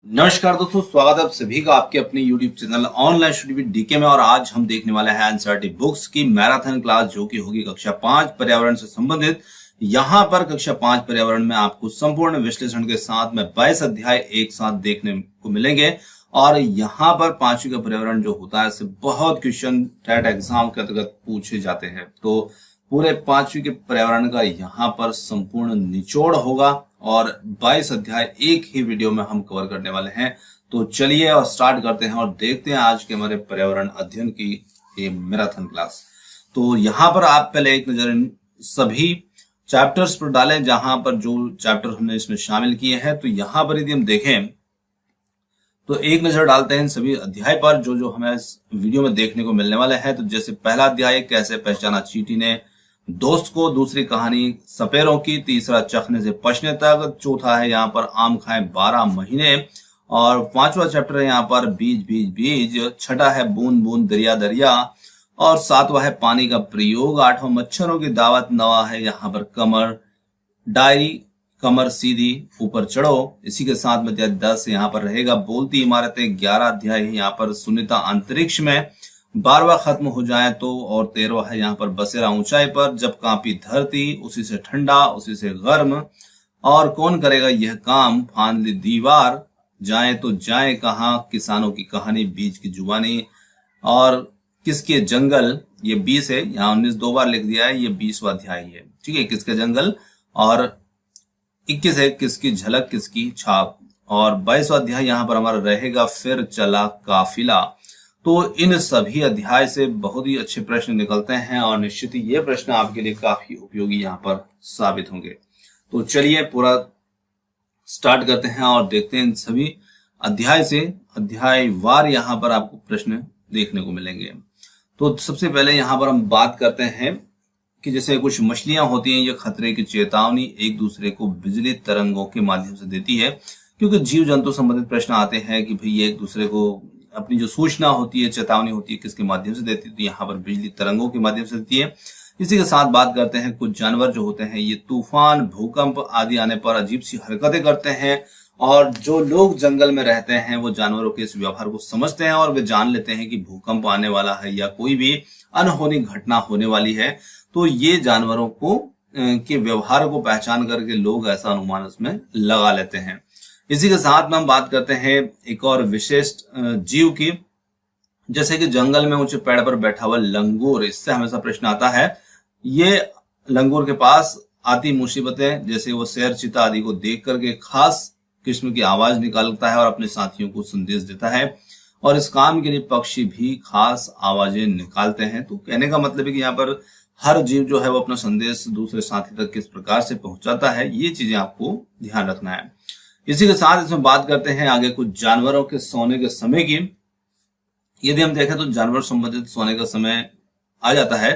नमस्कार दोस्तों, स्वागत है आप सभी का आपके अपने YouTube channel online study with DK में। और आज हम देखने वाले हैं एनसीईआरटी बुक्स की मैराथन क्लास, जो कि होगी कक्षा 5 पर्यावरण से संबंधित। यहाँ पर कक्षा 5 पर्यावरण में आपको संपूर्ण विश्लेषण के साथ में 22 अध्याय एक साथ देखने को मिलेंगे। और यहाँ पर 5वीं का पर्यावरण जो होता है, इससे बहुत क्वेश्चन टेट एग्जाम के अंतर्गत पूछे जाते हैं। तो पूरे 5वीं के पर्यावरण का यहाँ पर संपूर्ण निचोड़ होगा और 22 अध्याय एक ही वीडियो में हम कवर करने वाले हैं। तो चलिए और स्टार्ट करते हैं और देखते हैं आज के हमारे पर्यावरण अध्ययन की ये मैराथन क्लास। तो यहाँ पर आप पहले एक नजर इन सभी चैप्टर्स पर डालें, जहां पर जो चैप्टर हमने इसमें शामिल किए हैं। तो यहाँ पर यदि हम देखें तो एक नजर डालते हैं इन सभी अध्याय पर जो जो हमें इस वीडियो में देखने को मिलने वाले हैं। तो जैसे पहला अध्याय, कैसे पहचाना चींटी ने दोस्त को, दूसरी कहानी सपेरों की, तीसरा चखने से पचने तक, चौथा है यहाँ पर आम खाएं 12 महीने, और 5वां चैप्टर है यहाँ पर बीज बीज बीज, छठा है बूंद बूंद दरिया दरिया, और 7वां है पानी का प्रयोग, 8वां मच्छरों की दावत, 9वां है यहाँ पर कमर डायरी कमर सीधी ऊपर चढ़ो। इसी के साथ में 10 यहाँ पर रहेगा बोलती इमारतें, 11 अध्याय है यहाँ पर सुनीता अंतरिक्ष में, 12वां खत्म हो जाए तो, और 13वां है यहाँ पर बसेरा ऊंचाई पर, जब कांपी धरती उसी से ठंडा उसी से गर्म, और कौन करेगा यह काम, फांद ली दीवार, जाए तो जाए कहाँ, किसानों की कहानी, बीज की जुबानी, और किसके जंगल, ये 20 है, यहाँ 19 दो बार लिख दिया है, ये 20वां अध्याय है। ठीक है, किसके जंगल, और 21 है किसकी झलक किसकी छाप, और 22वां अध्याय यहाँ पर हमारा रहेगा फिर चला काफिला। तो इन सभी अध्याय से बहुत ही अच्छे प्रश्न निकलते हैं और निश्चित ही ये प्रश्न आपके लिए काफी उपयोगी यहाँ पर साबित होंगे। तो चलिए पूरा स्टार्ट करते हैं और देखते हैं इन सभी अध्याय से अध्यायवार यहाँ पर आपको प्रश्न देखने को मिलेंगे। तो सबसे पहले यहाँ पर हम बात करते हैं कि जैसे कुछ मछलियां होती हैं, ये खतरे की चेतावनी एक दूसरे को बिजली तरंगों के माध्यम से देती है। क्योंकि जीव जंतु संबंधित प्रश्न आते हैं कि भाई ये एक दूसरे को अपनी जो सूचना होती है, चेतावनी होती है, किसके माध्यम से देती है, तो यहाँ पर बिजली तरंगों के माध्यम से देती है। इसी के साथ बात करते हैं कुछ जानवर जो होते हैं, ये तूफान भूकंप आदि आने पर अजीब सी हरकतें करते हैं, और जो लोग जंगल में रहते हैं वो जानवरों के इस व्यवहार को समझते हैं और वे जान लेते हैं कि भूकंप आने वाला है या कोई भी अनहोनी घटना होने वाली है। तो ये जानवरों को के व्यवहार को पहचान करके लोग ऐसा अनुमान उसमें लगा लेते हैं। इसी के साथ में हम बात करते हैं एक और विशिष्ट जीव की, जैसे कि जंगल में ऊंचे पेड़ पर बैठा हुआ लंगूर। इससे हमेशा प्रश्न आता है, ये लंगूर के पास आती मुसीबतें, जैसे वो शेर चीता आदि को देख करके खास किस्म की आवाज निकालता है और अपने साथियों को संदेश देता है, और इस काम के लिए पक्षी भी खास आवाजें निकालते हैं। तो कहने का मतलब है कि यहाँ पर हर जीव जो है वो अपना संदेश दूसरे साथी तक किस प्रकार से पहुंचाता है, ये चीजें आपको ध्यान रखना है। इसी के साथ इसमें बात करते हैं आगे कुछ जानवरों के सोने के समय की। यदि हम देखें तो जानवर संबंधित सोने का समय आ जाता है,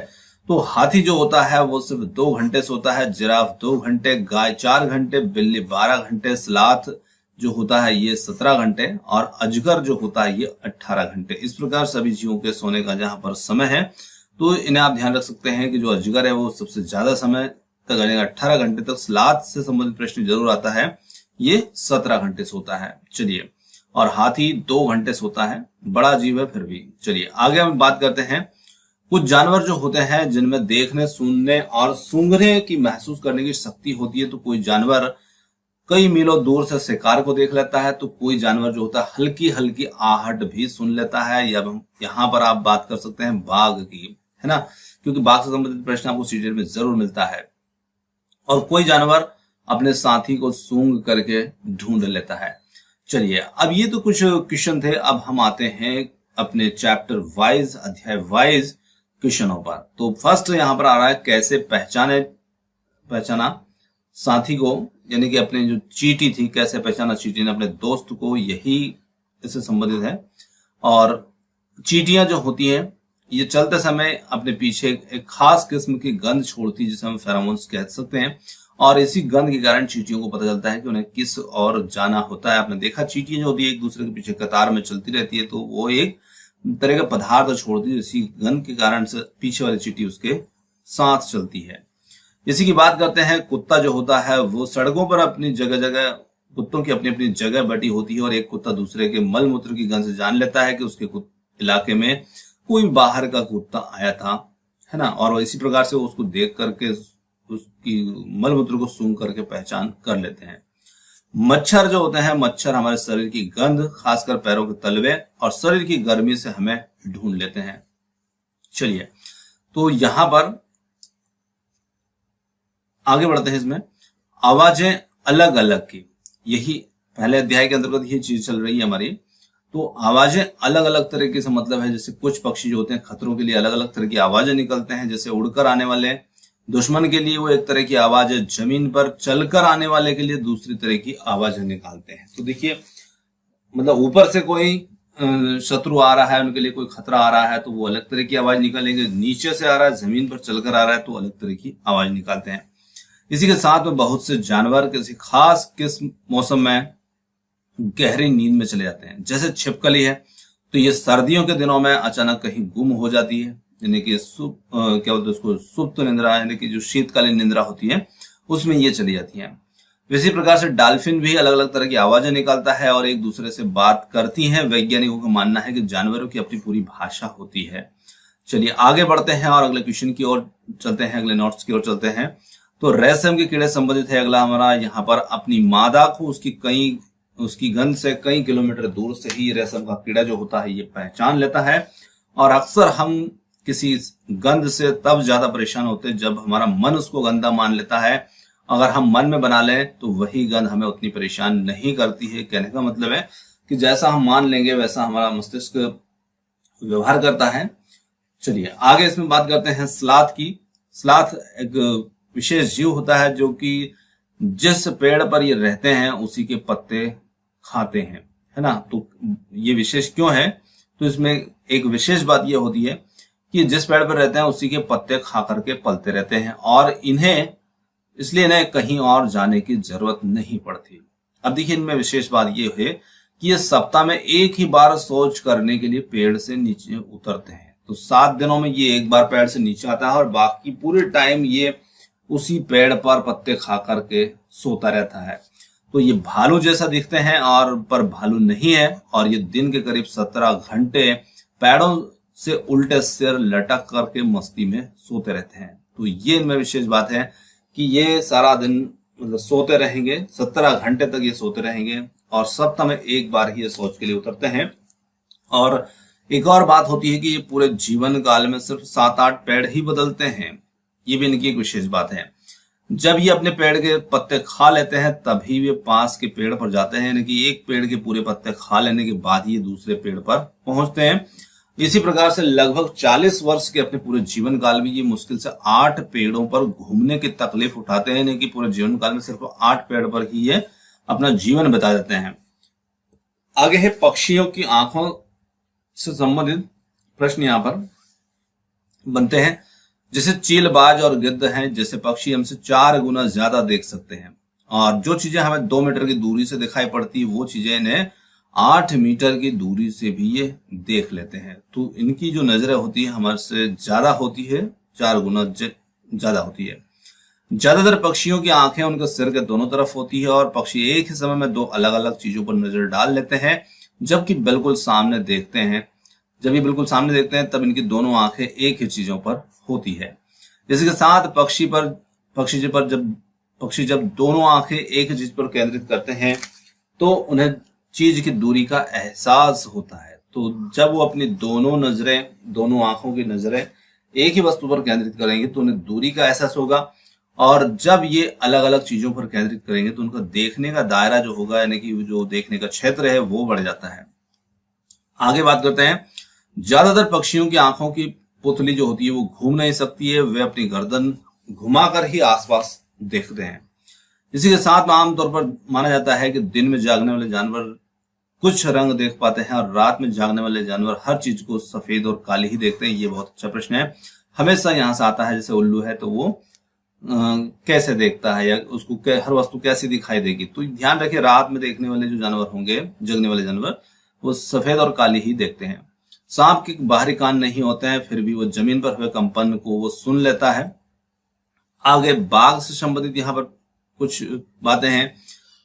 तो हाथी जो होता है वो सिर्फ 2 घंटे सोता है, जिराफ 2 घंटे, गाय 4 घंटे, बिल्ली 12 घंटे, सलाथ जो होता है ये 17 घंटे, और अजगर जो होता है ये 18 घंटे। इस प्रकार सभी जीवों के सोने का जहां पर समय है, तो इन्हें आप ध्यान रख सकते हैं कि जो अजगर है वो सबसे ज्यादा समय तक, 18 घंटे तक। सलाथ से संबंधित प्रश्न जरूर आता है, ये 17 घंटे सोता है। चलिए, और हाथी 2 घंटे सोता है, बड़ा जीव है फिर भी। चलिए आगे हम बात करते हैं कुछ जानवर जो होते हैं जिनमें देखने, सुनने और सूंघने की, महसूस करने की शक्ति होती है। तो कोई जानवर कई मीलों दूर से शिकार को देख लेता है, तो कोई जानवर जो होता है हल्की हल्की आहट भी सुन लेता है। या यहाँ पर आप बात कर सकते हैं बाघ की, है ना, क्योंकि बाघ से संबंधित प्रश्न आपको सीरियल में जरूर मिलता है। और कोई जानवर अपने साथी को सूंघ करके ढूंढ लेता है। चलिए, अब ये तो कुछ क्वेश्चन थे, अब हम आते हैं अपने चैप्टर वाइज, अध्याय वाइज क्वेश्चनों पर। तो फर्स्ट यहाँ पर आ रहा है, कैसे पहचाना साथी को, यानी कि अपने जो चींटी थी, कैसे पहचाना चींटी ने अपने दोस्त को, यही इससे संबंधित है। और चींटियां जो होती हैं ये चलते समय अपने पीछे एक खास किस्म की गंध छोड़ती है, जिसे हम फेरोमोन्स कह सकते हैं, और इसी गंध के कारण चींटियों को पता चलता है कि उन्हें किस ओर जाना होता है। आपने देखा चींटियां जो होती है एक दूसरे के पीछे कतार में चलती रहती है, तो वो एक तरह का पदार्थ छोड़ती है, इसी गंध के कारण से पीछे वाली चींटी उसके साथ चलती है। इसी की बात करते हैं, कुत्ता जो होता है वो सड़कों पर अपनी जगह जगह कुत्तों की अपनी अपनी जगह बटी होती है और एक कुत्ता दूसरे के मल मूत्र की गंध से जान लेता है कि उसके इलाके में कोई बाहर का कुत्ता आया था, है ना। और इसी प्रकार से वो उसको देख करके उसकी मल मूत्र को सूंघ करके पहचान कर लेते हैं। मच्छर जो होते हैं, मच्छर हमारे शरीर की गंध, खासकर पैरों के तलवे और शरीर की गर्मी से हमें ढूंढ लेते हैं। चलिए, तो यहां पर आगे बढ़ते हैं। इसमें आवाजें अलग अलग की, यही पहले अध्याय के अंतर्गत ये चीज चल रही है हमारी। तो आवाजें अलग अलग तरीके से मतलब है, जैसे कुछ पक्षी जो होते हैं खतरों के लिए अलग अलग तरह की आवाजें निकलते हैं। जैसे उड़कर आने वाले दुश्मन के लिए वो एक तरह की आवाज है, जमीन पर चलकर आने वाले के लिए दूसरी तरह की आवाजें निकालते हैं। तो देखिए, मतलब ऊपर से कोई शत्रु आ रहा है, उनके लिए कोई खतरा आ रहा है तो वो अलग तरह की आवाज निकालेंगे। नीचे से आ रहा है, जमीन पर चलकर आ रहा है तो अलग तरह की आवाज निकालते हैं। इसी के साथ में बहुत से जानवर किसी खास किस मौसम में गहरी नींद में चले जाते हैं। जैसे छिपकली है, तो ये सर्दियों के दिनों में अचानक कहीं गुम हो जाती है, यानी कि क्या बोलते हैं उसको, सुप्त निंद्रा, यानी कि जो शीतकालीन निंद्रा होती है उसमें ये चली जाती है। इसी प्रकार से डॉल्फिन भी अलग अलग तरह की आवाजें निकालता है और एक दूसरे से बात करती हैं। वैज्ञानिकों का मानना है कि जानवरों की अपनी पूरी भाषा होती है। चलिए आगे बढ़ते हैं और अगले क्वेश्चन की ओर चलते हैं, अगले नोट्स की ओर चलते हैं। तो रेशम के कीड़े संबंधित है अगला हमारा। यहाँ पर अपनी मादा को उसकी गंध से कई किलोमीटर दूर से ही रेशम का कीड़ा जो होता है ये पहचान लेता है। और अक्सर हम किसी गंध से तब ज्यादा परेशान होते हैं जब हमारा मन उसको गंदा मान लेता है। अगर हम मन में बना लें तो वही गंध हमें उतनी परेशान नहीं करती है। कहने का मतलब है कि जैसा हम मान लेंगे वैसा हमारा मस्तिष्क व्यवहार करता है। चलिए आगे इसमें बात करते हैं स्लाथ की। स्लाथ एक विशेष जीव होता है जो कि जिस पेड़ पर ये रहते हैं उसी के पत्ते खाते हैं, है ना। तो ये विशेष क्यों है, तो इसमें एक विशेष बात ये होती है कि जिस पेड़ पर रहते हैं उसी के पत्ते खा करके पलते रहते हैं और इसलिए इन्हें कहीं और जाने की जरूरत नहीं पड़ती। अब देखिए, इनमें विशेष बात ये है कि ये सप्ताह में एक ही बार शौच करने के लिए पेड़ से नीचे उतरते हैं। तो 7 दिनों में ये एक बार पेड़ से नीचे आता है और बाकी पूरे टाइम ये उसी पेड़ पर पत्ते खा करके सोता रहता है। तो ये भालू जैसा दिखते हैं और पर भालू नहीं है और ये दिन के करीब 17 घंटे पेड़ों से उल्टे सिर लटक करके मस्ती में सोते रहते हैं। तो ये इनमें विशेष बात है कि ये सारा दिन मतलब सोते रहेंगे, 17 घंटे तक ये सोते रहेंगे और सप्ताह में एक बार ही ये शौच के लिए उतरते हैं। और एक और बात होती है कि ये पूरे जीवन काल में सिर्फ 7-8 पेड़ ही बदलते हैं। ये भी इनकी एक विशेष बात है। जब ये अपने पेड़ के पत्ते खा लेते हैं तभी वे पास के पेड़ पर जाते हैं, यानी कि एक पेड़ के पूरे पत्ते खा लेने के बाद ही दूसरे पेड़ पर पहुंचते हैं। इसी प्रकार से लगभग 40 वर्ष के अपने पूरे जीवन काल में ये मुश्किल से 8 पेड़ों पर घूमने की तकलीफ उठाते हैं, यानी कि पूरे जीवन काल में सिर्फ 8 पेड़ पर ही ये अपना जीवन बिता देते हैं। आगे है पक्षियों की आंखों से संबंधित प्रश्न यहाँ पर बनते हैं। जैसे चीलबाज और गिद्ध हैं, जैसे पक्षी हमसे 4 गुना ज्यादा देख सकते हैं और जो चीजें हमें 2 मीटर की दूरी से दिखाई पड़ती है वो चीजें इन्हें 8 मीटर की दूरी से भी ये देख लेते हैं। तो इनकी जो नजरें होती है हमारे से ज्यादा होती है, 4 गुना ज्यादा होती है। ज्यादातर पक्षियों की आंखें उनके सिर के दोनों तरफ होती है और पक्षी एक ही समय में 2 अलग अलग चीजों पर नजर डाल लेते हैं जबकि बिल्कुल सामने देखते हैं। जब ये बिल्कुल सामने देखते हैं तब इनकी दोनों आंखें एक ही चीजों पर होती है। इसके साथ पक्षी जब दोनों आंखें एक चीज पर केंद्रित करते हैं तो उन्हें चीज की दूरी का एहसास होता है। तो जब वो अपनी दोनों आंखों की नजरें एक ही वस्तु पर केंद्रित करेंगे तो उन्हें दूरी का एहसास होगा और जब ये अलग अलग चीजों पर केंद्रित करेंगे तो उनका देखने का दायरा जो होगा, यानी कि जो देखने का क्षेत्र है वो बढ़ जाता है। आगे बात करते हैं। ज्यादातर पक्षियों की आंखों की पुतली जो होती है वो घूम नहीं सकती है, वे अपनी गर्दन घुमाकर ही आसपास देखते हैं। इसी के साथ में आमतौर पर माना जाता है कि दिन में जागने वाले जानवर कुछ रंग देख पाते हैं और रात में जागने वाले जानवर हर चीज को सफेद और काली ही देखते हैं। ये बहुत अच्छा प्रश्न है, हमेशा यहाँ से आता है। जैसे उल्लू है तो वो कैसे देखता है या उसको हर वस्तु कैसी दिखाई देगी। तो ध्यान रखिए, रात में देखने वाले जो जानवर होंगे, जगने वाले जानवर, वो सफेद और काली ही देखते हैं। सांप के बाहरी कान नहीं होते हैं, फिर भी वो जमीन पर हुए कंपन को वो सुन लेता है। आगे बाघ से संबंधित यहाँ पर कुछ बातें हैं।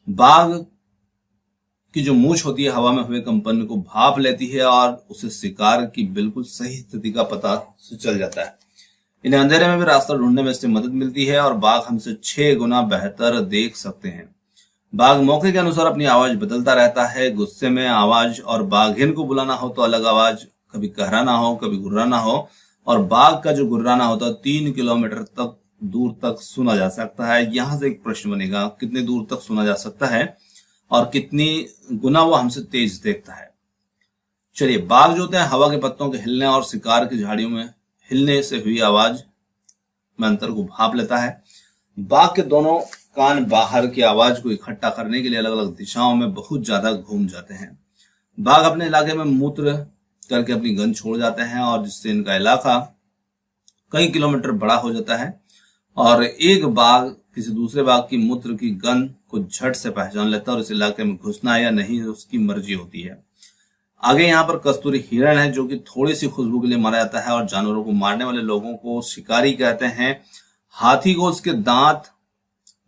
बाघ की जो मूंछ होती है हवा में हुए कंपन को भाप लेती है और उसे शिकार की बिल्कुल सही स्थिति का पता चल जाता है। इन्हें अंधेरे में भी रास्ता ढूंढने में इससे मदद मिलती है और बाघ हमसे 6 गुना बेहतर देख सकते हैं। बाघ मौके के अनुसार अपनी आवाज बदलता रहता है। गुस्से में आवाज और बाघिन को बुलाना हो तो अलग आवाज, कभी कहराना हो कभी गुर्राना हो। और बाघ का जो गुर्राना होता है 3 किलोमीटर तक दूर तक सुना जा सकता है। यहां से एक प्रश्न बनेगा, कितने दूर तक सुना जा सकता है और कितनी गुना वो हमसे तेज देखता है। चलिए, बाघ जो होते हैं हवा के पत्तों के हिलने और शिकार की झाड़ियों में हिलने से हुई आवाज में अंतर को भाप लेता है। बाघ के दोनों कान बाहर की आवाज को इकट्ठा करने के लिए अलग अलग दिशाओं में बहुत ज्यादा घूम जाते हैं। बाघ अपने इलाके में मूत्र करके अपनी गंध छोड़ जाते हैं और जिससे इनका इलाका कई किलोमीटर बड़ा हो जाता है और एक बाघ किसी दूसरे बाघ की मूत्र की गंध को झट से पहचान लेता है और इस इलाके में घुसना या नहीं उसकी मर्जी होती है। आगे यहाँ पर कस्तूरी हिरण है जो कि थोड़ी सी खुशबू के लिए मारा जाता है और जानवरों को मारने वाले लोगों को शिकारी कहते हैं। हाथी को उसके दांत,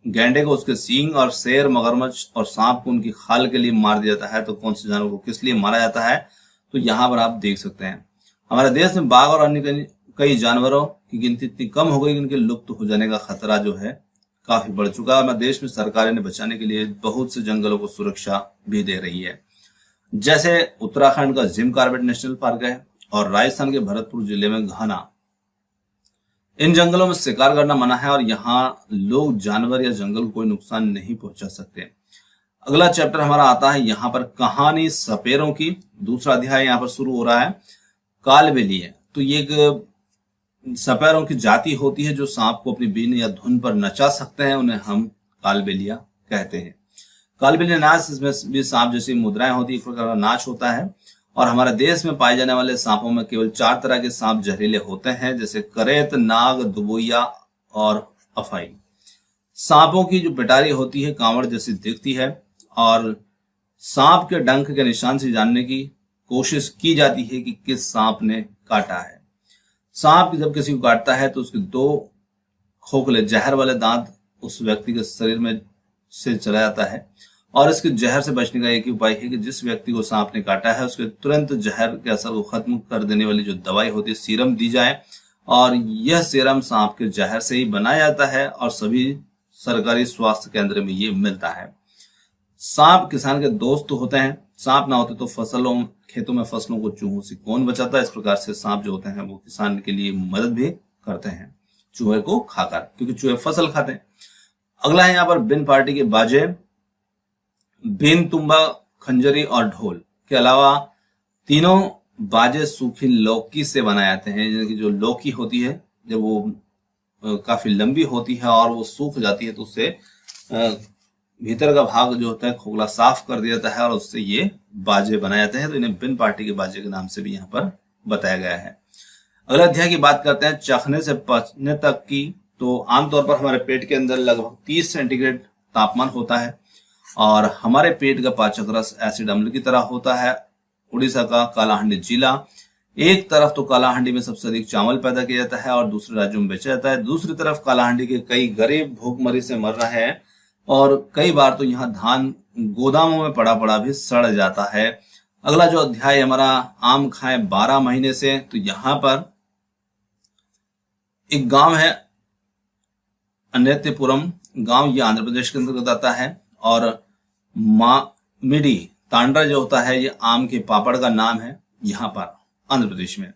गैंडे को उसके सींग और शेर, मगरमच्छ और सांप को उनकी खाल के लिए मार दिया जाता है। तो कौन से जानवर को किस लिए मारा जाता है तो यहाँ पर आप देख सकते हैं। हमारे देश में बाघ और अन्य कई जानवरों की गिनती इतनी कम हो गई कि इनके लुप्त हो जाने का खतरा जो है काफी बढ़ चुका है। हमारे देश में सरकारें ने बचाने के लिए बहुत से जंगलों को सुरक्षा भी दे रही है। जैसे उत्तराखंड का जिम कॉर्बेट नेशनल पार्क है और राजस्थान के भरतपुर जिले में घाना। इन जंगलों में शिकार करना मना है और यहाँ लोग जानवर या जंगल को कोई नुकसान नहीं पहुंचा सकते। अगला चैप्टर हमारा आता है यहाँ पर कहानी सपेरों की। दूसरा अध्याय यहाँ पर शुरू हो रहा है। कालबेली है तो ये एक सपेरों की जाति होती है जो सांप को अपनी बीन या धुन पर नचा सकते हैं, उन्हें हम कालबेलिया कहते हैं। कालबेलिया नाच, इसमें भी सांप जैसी मुद्राएं होती है, एक प्रकार का नाच होता है। और हमारे देश में पाए जाने वाले सांपों में केवल 4 तरह के सांप जहरीले होते हैं, जैसे करेत, नाग, दुबोया और अफाई। सांपों की जो पिटारी होती है कांवड़ जैसी दिखती है और सांप के डंक के निशान से जानने की कोशिश की जाती है कि किस सांप ने काटा है। सांप जब किसी को काटता है तो उसके 2 खोखले जहर वाले दांत उस व्यक्ति के शरीर में से चला जाता है और इसके जहर से बचने का एक ही उपाय है कि जिस व्यक्ति को सांप ने काटा है उसके तुरंत जहर के असर को खत्म कर देने वाली जो दवाई होती है सीरम दी जाए और यह सीरम सांप के जहर से ही बनाया जाता है और सभी सरकारी स्वास्थ्य केंद्र में ये मिलता है। सांप किसान के दोस्त होते हैं। सांप ना होते तो खेतों में फसलों को चूहों से कौन बचाता है। इस प्रकार से सांप जो होते हैं वो किसान के लिए मदद भी करते हैं चूहे को खाकर, क्योंकि चूहे फसल खाते हैं। अगला है यहाँ पर बिन पार्टी के बाजे। बिन, तुम्बा, खंजरी और ढोल के अलावा तीनों बाजे सूखी लौकी से बनाए जाते हैं। जैसे जो लौकी होती है जब वो काफी लंबी होती है और वो सूख जाती है तो उससे भीतर का भाग जो होता है खोखला साफ कर दिया जाता है और उससे ये बाजे बनाए जाते हैं। तो इन्हें बिन पार्टी के बाजे के नाम से भी यहाँ पर बताया गया है। अगला अध्याय की बात करते हैं चखने से पचने तक की। तो आमतौर पर हमारे पेट के अंदर लगभग 30 सेंटीग्रेड तापमान होता है और हमारे पेट का पाचक रस एसिड अम्ल की तरह होता है। उड़ीसा का कालाहांडी जिला, एक तरफ तो कालाहांडी में सबसे अधिक चावल पैदा किया जाता है और दूसरे राज्यों में बेचा जाता है। दूसरी तरफ कालाहांडी के कई गरीब भूखमरी से मर रहे हैं और कई बार तो यहाँ धान गोदामों में पड़ा पड़ा भी सड़ जाता है। अगला जो अध्याय हमारा आम खाए 12 महीने से, तो यहाँ पर एक गांव है अन्यत्यपुरम गांव, ये आंध्र प्रदेश के अंतर्गत आता है और मिडी तांड्रा जो होता है ये आम के पापड़ का नाम है यहाँ पर आंध्र प्रदेश में।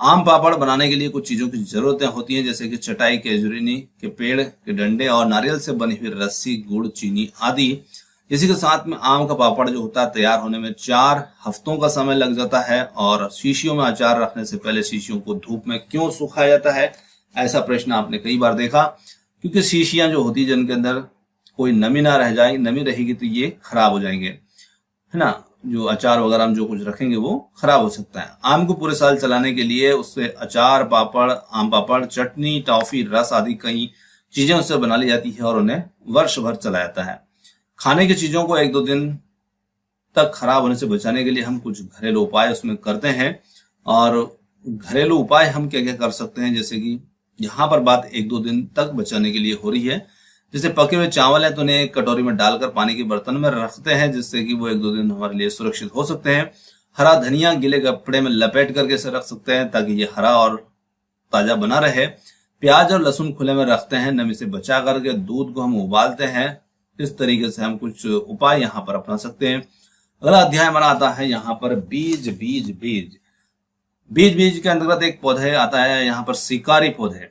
आम पापड़ बनाने के लिए कुछ चीजों की जरूरतें होती हैं, जैसे कि चटाई, केजुरीनी के पेड़ के डंडे और नारियल से बनी हुई रस्सी, गुड़, चीनी आदि। इसी के साथ में आम का पापड़ जो होता है तैयार होने में 4 हफ्तों का समय लग जाता है। और शीशियों में अचार रखने से पहले शीशियों को धूप में क्यों सुखाया जाता है, ऐसा प्रश्न आपने कई बार देखा। क्योंकि शीशियां जो होती है जिनके अंदर कोई नमी ना रह जाए, नमी रहेगी तो ये खराब हो जाएंगे, है ना। जो अचार वगैरह हम जो कुछ रखेंगे वो खराब हो सकता है। आम को पूरे साल चलाने के लिए उससे अचार, पापड़, आम पापड़, चटनी, टॉफी, रस आदि कई चीजें उससे बना ली जाती है और उन्हें वर्ष भर चलाया जाता है। खाने की चीजों को 1-2 दिन तक खराब होने से बचाने के लिए हम कुछ घरेलू उपाय उसमें करते हैं। और घरेलू उपाय हम क्या क्या कर सकते हैं, जैसे कि यहाँ पर बात 1-2 दिन तक बचाने के लिए हो रही है। जैसे पके हुए चावल है तो उन्हें एक कटोरी में डालकर पानी के बर्तन में रखते हैं, जिससे कि वो 1-2 दिन हमारे लिए सुरक्षित हो सकते हैं। हरा धनिया गीले कपड़े में लपेट करके इसे रख सकते हैं ताकि ये हरा और ताजा बना रहे। प्याज और लहसुन खुले में रखते हैं, नमी से बचा करके। दूध को हम उबालते हैं। इस तरीके से हम कुछ उपाय यहाँ पर अपना सकते हैं। अगला अध्याय हमारा आता है यहाँ पर बीज बीज बीज बीज बीज के अंतर्गत एक पौधे आता है यहाँ पर शिकारी पौधे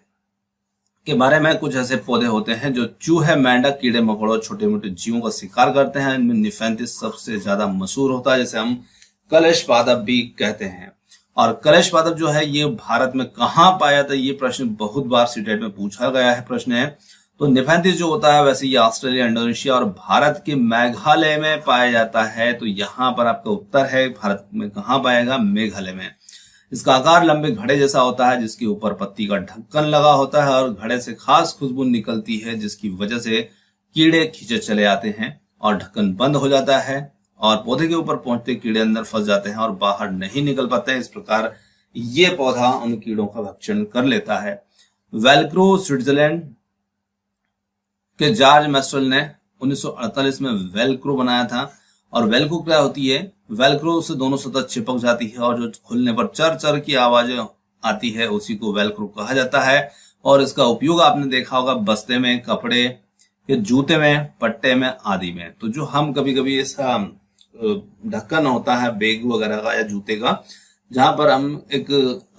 के बारे में। कुछ ऐसे पौधे होते हैं जो चूहे, मेंढक, कीड़े मकोड़ों, छोटे मोटे जीवों का शिकार करते हैं। इनमें निफेंथिस सबसे ज्यादा मशहूर होता है, जैसे हम कलश पादप भी कहते हैं। और कलश पादप जो है ये भारत में कहाँ पाया था, ये प्रश्न बहुत बार सीटेट में पूछा गया है। प्रश्न है तो निफेंथिस जो होता है वैसे ये ऑस्ट्रेलिया, इंडोनेशिया और भारत के मेघालय में पाया जाता है। तो यहाँ पर आपका उत्तर है भारत में कहाँ पाएगा, मेघालय में। इसका आकार लंबे घड़े जैसा होता है, जिसके ऊपर पत्ती का ढक्कन लगा होता है और घड़े से खास खुशबू निकलती है, जिसकी वजह से कीड़े खींचे चले आते हैं और ढक्कन बंद हो जाता है और पौधे के ऊपर पहुंचते कीड़े अंदर फंस जाते हैं और बाहर नहीं निकल पाते हैं। इस प्रकार ये पौधा उन कीड़ों का भक्षण कर लेता है। वेल्क्रो स्विट्जरलैंड के जॉर्ज मेस्ट्रल ने 1948 में वेल्क्रो बनाया था। और वेल्क्रो क्या होती है, वेल्क्रो से दोनों सतह चिपक जाती है और जो खुलने पर चर चर की आवाजें आती है उसी को वेल्क्रो कहा जाता है। और इसका उपयोग आपने देखा होगा बस्ते में, कपड़े के जूते में, पट्टे में आदि में। तो जो हम कभी कभी ऐसा ढक्कन होता है बैग वगैरह का या जूते का, जहां पर हम एक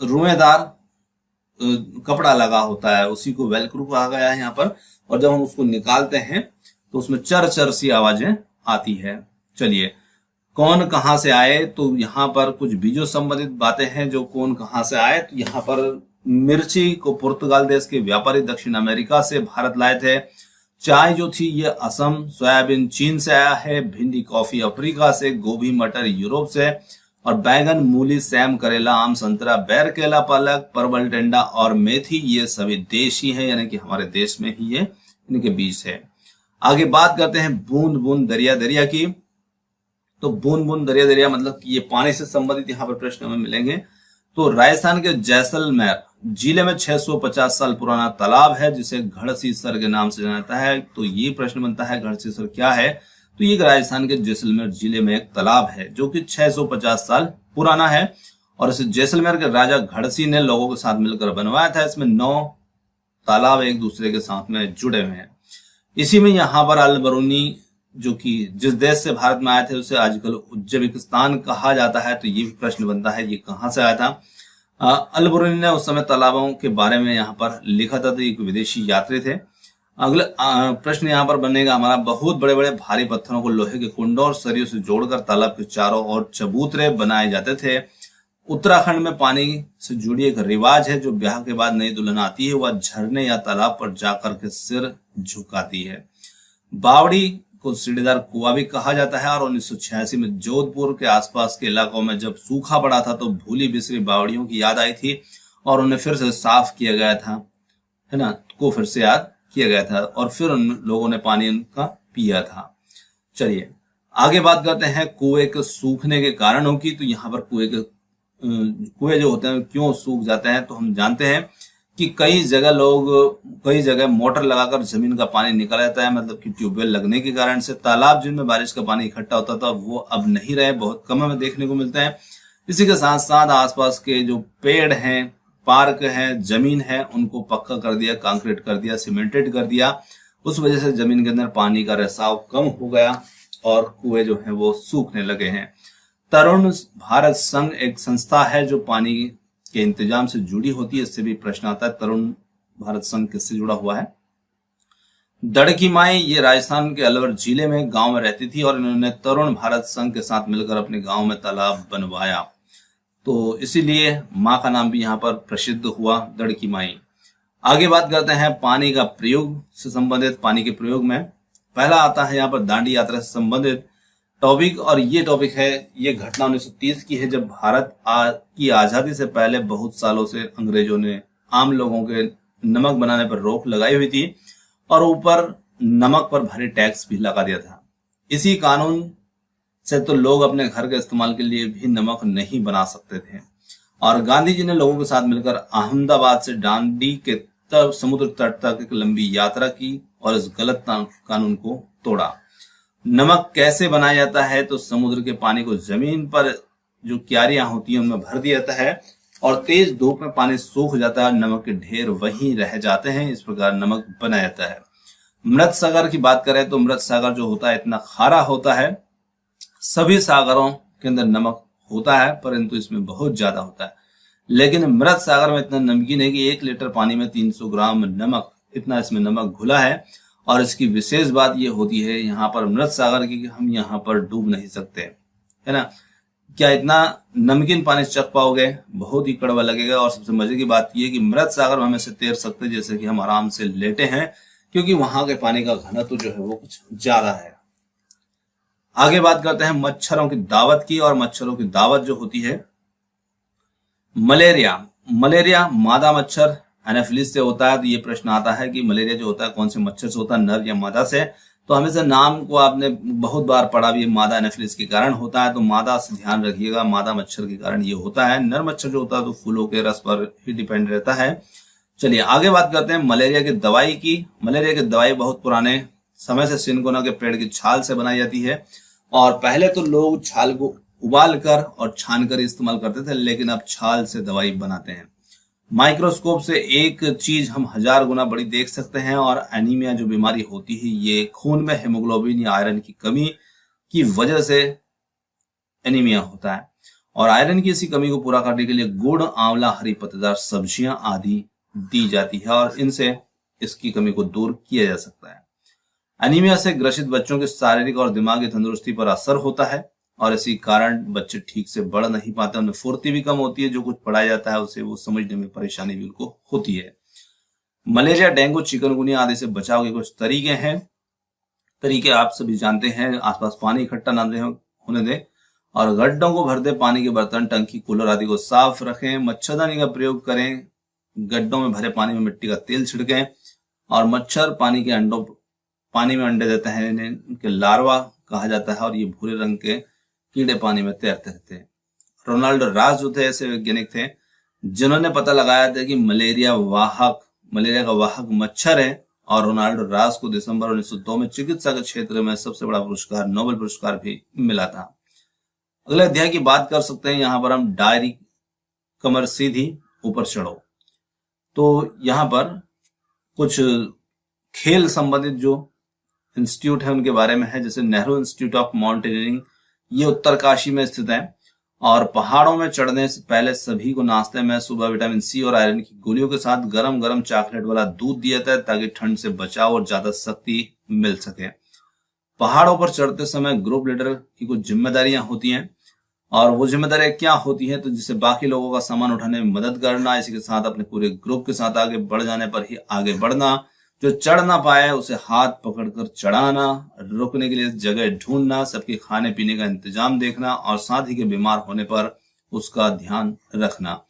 रुएदार कपड़ा लगा होता है, उसी को वेल्क्रो कहा गया है यहाँ पर। और जब हम उसको निकालते हैं तो उसमें चर चर सी आवाजें आती है। चलिए, कौन कहां से आए, तो यहाँ पर कुछ बीजों संबंधित बातें हैं। जो कौन कहां से आए, तो यहाँ पर मिर्ची को पुर्तगाल देश के व्यापारी दक्षिण अमेरिका से भारत लाए थे। चाय जो थी ये असम, सोयाबीन चीन से आया है, भिंडी कॉफी अफ्रीका से, गोभी मटर यूरोप से, और बैगन, मूली, सैम, करेला, आम, संतरा, बैर, केला, पालक, परवल, टेंडा और मेथी ये सभी देशी हैं, यानी कि हमारे देश में ही ये इनके बीज है। आगे बात करते हैं बूंद बूंद दरिया दरिया की। तो बूंद बूंद दरिया दरिया मतलब कि ये पानी से संबंधित यहाँ पर प्रश्न हमें मिलेंगे। तो राजस्थान के जैसलमेर जिले में 650 साल पुराना तालाब है, जिसे घड़सीसर के नाम से जाना जाता है। तो ये प्रश्न बनता है घड़सीसर क्या है, तो ये राजस्थान के जैसलमेर जिले में एक तालाब है जो कि 650 साल पुराना है। और इसे जैसलमेर के राजा घड़सी ने लोगों के साथ मिलकर बनवाया था। इसमें 9 तालाब एक दूसरे के साथ में जुड़े हुए हैं। इसी में यहाँ पर अल बरूनी जो कि जिस देश से भारत में आए थे उसे आजकल उज्बेकिस्तान कहा जाता है। तो ये भी प्रश्न बनता है ये कहाँ से आया था। अल बरूनी ने उस समय तालाबों के बारे में यहाँ पर लिखा था, तो एक विदेशी यात्री थे। अगला प्रश्न यहाँ पर बनेगा हमारा, बहुत बड़े बड़े भारी पत्थरों को लोहे के कुंडों और सरियों से जोड़कर तालाब के चारों ओर चबूतरे बनाए जाते थे। उत्तराखंड में पानी से जुड़ी एक रिवाज है, जो ब्याह के बाद नई दुल्हन आती है वह झरने या तालाब पर जाकर के सिर झुकाती है। बावड़ी को सीढ़ीदार कुआं भी कहा जाता है। और 1986 में जोधपुर के आसपास के इलाकों में जब सूखा पड़ा था तो भूली बिसरी बावड़ियों की याद आई थी और उन्हें फिर से साफ किया गया था, है ना, को फिर से याद किया गया था और फिर उन लोगों ने पानी उनका पिया था। चलिए आगे बात करते हैं कुएं के सूखने के कारणों की। तो यहाँ पर कुएं जो होते हैं क्यों सूख जाते हैं, तो हम जानते हैं कि कई जगह मोटर लगाकर जमीन का पानी निकल जाता है, मतलब कि ट्यूबवेल लगने के कारण से। तालाब जिनमें बारिश का पानी इकट्ठा होता था वो अब नहीं रहे, बहुत कम हमें देखने को मिलते हैं। इसी के साथ साथ आसपास के जो पेड़ हैं, पार्क है, जमीन है, उनको पक्का कर दिया, कंक्रीट कर दिया, सीमेंटेड कर दिया। उस वजह से जमीन के अंदर पानी का रिसाव कम हो गया और कुएं जो है वो सूखने लगे हैं। तरुण भारत संघ एक संस्था है जो पानी के इंतजाम से जुड़ी होती है। इससे भी प्रश्न आता है, तरुण भारत संघ किससे जुड़ा हुआ है। दड़की माई ये राजस्थान के अलवर जिले में गांव में रहती थी और इन्होंने तरुण भारत संघ के साथ मिलकर अपने गांव में तालाब बनवाया, तो इसीलिए माँ का नाम भी यहाँ पर प्रसिद्ध हुआ, दड़की माई। आगे बात करते हैं पानी का प्रयोग से संबंधित। पानी के प्रयोग में पहला आता है यहाँ पर दांडी यात्रा से संबंधित टॉपिक। और ये टॉपिक है, ये घटना 1930 की है, जब भारत की आजादी से पहले बहुत सालों से अंग्रेजों ने आम लोगों के नमक बनाने पर रोक लगाई हुई थी और ऊपर नमक पर भारी टैक्स भी लगा दिया था। इसी कानून से तो लोग अपने घर के इस्तेमाल के लिए भी नमक नहीं बना सकते थे। और गांधी जी ने लोगों के साथ मिलकर अहमदाबाद से दांडी के तब समुद्र तट तक एक लंबी यात्रा की और इस गलत कानून को तोड़ा। नमक कैसे बनाया जाता है? तो समुद्र के पानी को जमीन पर जो क्यारियां होती हैं उनमें भर दिया जाता है और तेज धूप में पानी सूख जाता है, नमक के ढेर वहीं रह जाते हैं। इस प्रकार नमक बनाया जाता है। मृत सागर की बात करें तो मृत सागर जो होता है इतना खारा होता है। सभी सागरों के अंदर नमक होता है परंतु इसमें बहुत ज्यादा होता है, लेकिन मृत सागर में इतना नमकीन है कि 1 लीटर पानी में 300 ग्राम नमक, इतना इसमें नमक घुला है। और इसकी विशेष बात यह होती है यहाँ पर मृत सागर की, हम यहाँ पर डूब नहीं सकते, है ना। क्या इतना नमकीन पानी चख पाओगे? बहुत ही कड़वा लगेगा। और सबसे मजे की बात यह कि मृत सागर में हम ऐसे तैर सकते हैं जैसे कि हम आराम से लेटे हैं, क्योंकि वहां के पानी का घनत्व जो है वो कुछ ज्यादा है। आगे बात करते हैं मच्छरों की दावत की। और मच्छरों की दावत जो होती है, मलेरिया मादा मच्छर एनाफिलिस से होता है। तो ये प्रश्न आता है कि मलेरिया जो होता है कौन से मच्छर से होता है, नर या मादा से? तो हमेशा नाम को आपने बहुत बार पढ़ा भी, मादा एनाफिलिस के कारण होता है, तो मादा से ध्यान रखिएगा, मादा मच्छर के कारण ये होता है। नर मच्छर जो होता है तो फूलों के रस पर ही डिपेंड रहता है। चलिए आगे बात करते हैं मलेरिया की दवाई की। मलेरिया की दवाई बहुत पुराने समय से सिनकोना के पेड़ की छाल से बनाई जाती है। और पहले तो लोग छाल को उबाल कर और छान कर इस्तेमाल करते थे, लेकिन अब छाल से दवाई बनाते हैं। माइक्रोस्कोप से एक चीज हम 1000 गुना बड़ी देख सकते हैं। और एनीमिया जो बीमारी होती है ये खून में हेमोग्लोबिन या आयरन की कमी की वजह से एनीमिया होता है। और आयरन की इसी कमी को पूरा करने के लिए गुड़, आंवला, हरी पत्तेदार सब्जियां आदि दी जाती है और इनसे इसकी कमी को दूर किया जा सकता है। एनीमिया से ग्रसित बच्चों की शारीरिक और दिमागी तंदुरुस्ती पर असर होता है और इसी कारण बच्चे ठीक से बढ़ नहीं पाते, उनमें फुर्ती भी कम होती है, जो कुछ पढ़ाया जाता है उसे वो समझने में परेशानी भी उनको होती है। मलेरिया, डेंगू, चिकनगुनिया आदि से बचाव के कुछ तरीके आप सभी जानते हैं। आसपास पानी इकट्ठा न होने दें और गड्ढों को भर दे पानी के बर्तन, टंकी, कूलर आदि को साफ रखें। मच्छरदानी का प्रयोग करें। गड्ढों में भरे पानी में मिट्टी का तेल छिड़कें। और मच्छर पानी में अंडे देते हैं, इनके लार्वा कहा जाता है और ये भूरे रंग के कीड़े पानी में तैरते रहते हैं। रोनाल्ड रास जो थे ऐसे वैज्ञानिक थे जिन्होंने पता लगाया था कि मलेरिया का वाहक मच्छर है। और रोनाल्ड रास को दिसंबर 1902 में चिकित्सा के क्षेत्र में सबसे बड़ा पुरस्कार, नोबेल पुरस्कार भी मिला था। अगले अध्याय की बात कर सकते हैं। यहाँ पर हम डायरी, कमर सीधी ऊपर चढ़ो। तो यहाँ पर कुछ खेल संबंधित जो इंस्टीट्यूट है उनके बारे में है, जैसे नेहरू इंस्टीट्यूट ऑफ माउंटेनियरिंग, ये उत्तरकाशी में स्थित है। और पहाड़ों में चढ़ने से पहले सभी को नाश्ते में सुबह विटामिन सी और आयरन की गोलियों के साथ गरम गरम चॉकलेट वाला दूध दिया जाता है ताकि ठंड से बचाव और ज्यादा शक्ति मिल सके। पहाड़ों पर चढ़ते समय ग्रुप लीडर की कुछ जिम्मेदारियां होती हैं और वो जिम्मेदारियां क्या होती हैं, तो जिससे बाकी लोगों का सामान उठाने में मदद करना, इसी के साथ अपने पूरे ग्रुप के साथ आगे बढ़ जाने पर ही आगे बढ़ना, जो चढ़ ना पाए उसे हाथ पकड़कर चढ़ाना, रुकने के लिए जगह ढूंढना, सबके खाने पीने का इंतजाम देखना और साथ ही के बीमार होने पर उसका ध्यान रखना,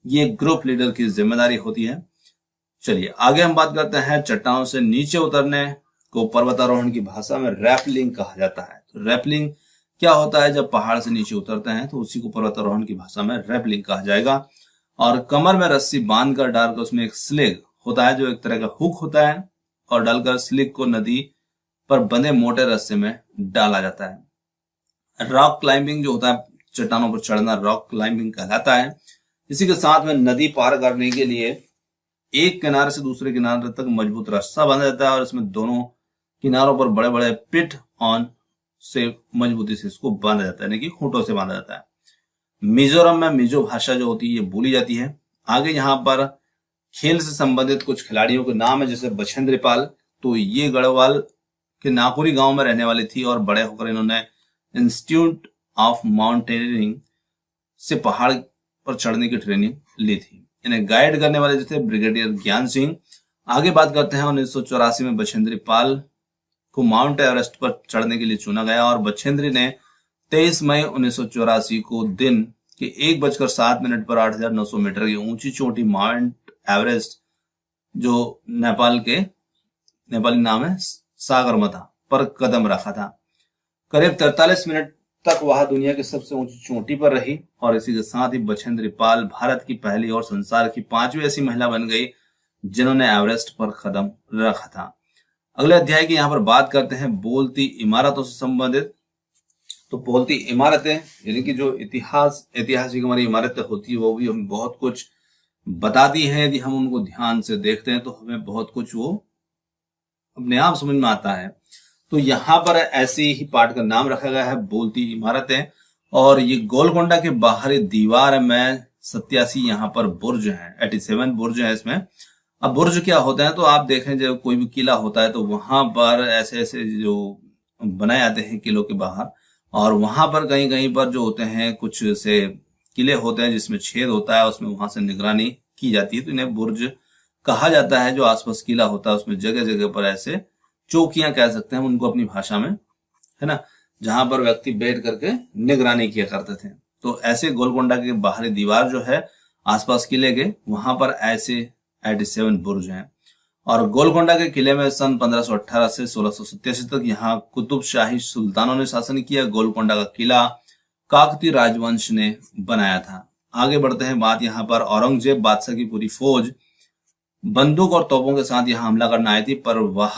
ये ग्रुप लीडर की जिम्मेदारी होती है। चलिए आगे हम बात करते हैं चट्टानों से नीचे उतरने को पर्वतारोहण की भाषा में रैपलिंग कहा जाता है। तो रैपलिंग क्या होता है? जब पहाड़ से नीचे उतरते हैं तो उसी को पर्वतारोहण की भाषा में रैपलिंग कहा जाएगा। और कमर में रस्सी बांधकर डालकर उसमें एक स्लेग होता है जो एक तरह का हुक होता है और डालकर स्लिक को नदी पर बंधे मोटे रस्से में डाला जाता है। रॉक क्लाइंबिंग जो होता है, चट्टानों पर चढ़ना, रॉक क्लाइंबिंग कहलाता है। इसी के साथ में नदी पार करने के लिए एक किनारे से दूसरे किनारे तक मजबूत रस्सा बांधा जाता है और इसमें दोनों किनारों पर बड़े बड़े पिट ऑन से मजबूती से इसको बांधा जाता है, यानी कि खूंटों से बांधा जाता है। मिजोरम में मिजो भाषा जो होती है ये बोली जाती है। आगे यहाँ पर खेल से संबंधित कुछ खिलाड़ियों के नाम है, जैसे बछेंद्री पाल। तो ये गढ़वाल के नाकुरी गांव में रहने वाली थी और बड़े होकर इन्होंने इंस्टीट्यूट ऑफ माउंटेनियरिंग से पहाड़ पर चढ़ने की ट्रेनिंग ली थी। इन्हें गाइड करने वाले जो थे ब्रिगेडियर ज्ञान सिंह। आगे बात करते हैं 1984 में बछेंद्री पाल को माउंट एवरेस्ट पर चढ़ने के लिए चुना गया और बछेंद्री ने 23 मई 1984 को दिन के 1:07 पर 8,900 मीटर की ऊंची चोटी माउंट एवरेस्ट, जो नेपाली नाम है सागरमाथा, पर कदम रखा था। करीब 43 मिनट तक वह दुनिया की सबसे ऊंची चोटी पर रही और इसी के साथ ही बछेंद्री पाल भारत की पहली और संसार की 5वीं ऐसी महिला बन गई जिन्होंने एवरेस्ट पर कदम रखा था। अगले अध्याय की यहाँ पर बात करते हैं बोलती इमारतों से संबंधित। तो बोलती इमारतें यानी कि जो ऐतिहासिक हमारी इमारतें होती है वो भी हमें बहुत कुछ बताती हैं। यदि हम उनको ध्यान से देखते हैं तो हमें बहुत कुछ वो अपने आप समझ में आता है। तो यहाँ पर ऐसे ही पार्ट का नाम रखा गया है बोलती इमारतें। और ये गोलकोंडा के बाहरी दीवार में 87 यहाँ पर बुर्ज हैं, 87 बुर्ज हैं इसमें। अब बुर्ज क्या होता है, तो आप देखें जब कोई भी किला होता है तो वहां पर ऐसे ऐसे जो बनाए जाते हैं किलों के बाहर, और वहां पर कहीं कहीं पर जो होते हैं कुछ से किले होते हैं जिसमें छेद होता है, उसमें वहां से निगरानी की जाती है, तो इन्हें बुर्ज कहा जाता है। जो आसपास किला होता है उसमें जगह जगह पर ऐसे चौकियां कह सकते हैं उनको अपनी भाषा में, है ना, जहां पर व्यक्ति बैठ करके निगरानी किया करते थे। तो ऐसे गोलकोंडा के बाहरी दीवार जो है आसपास किले के, वहां पर ऐसे 87 बुर्ज हैं। और गोलकोंडा के किले में सन 1518 से 1687 तक यहाँ कुतुबशाही सुल्तानों ने शासन किया। गोलकोंडा का किला काकतीय राजवंश ने बनाया था। आगे बढ़ते हैं, बात यहाँ पर औरंगजेब बादशाह की पूरी फौज बंदूक और तोपों के साथ यहाँ हमला करना आई थी, पर वह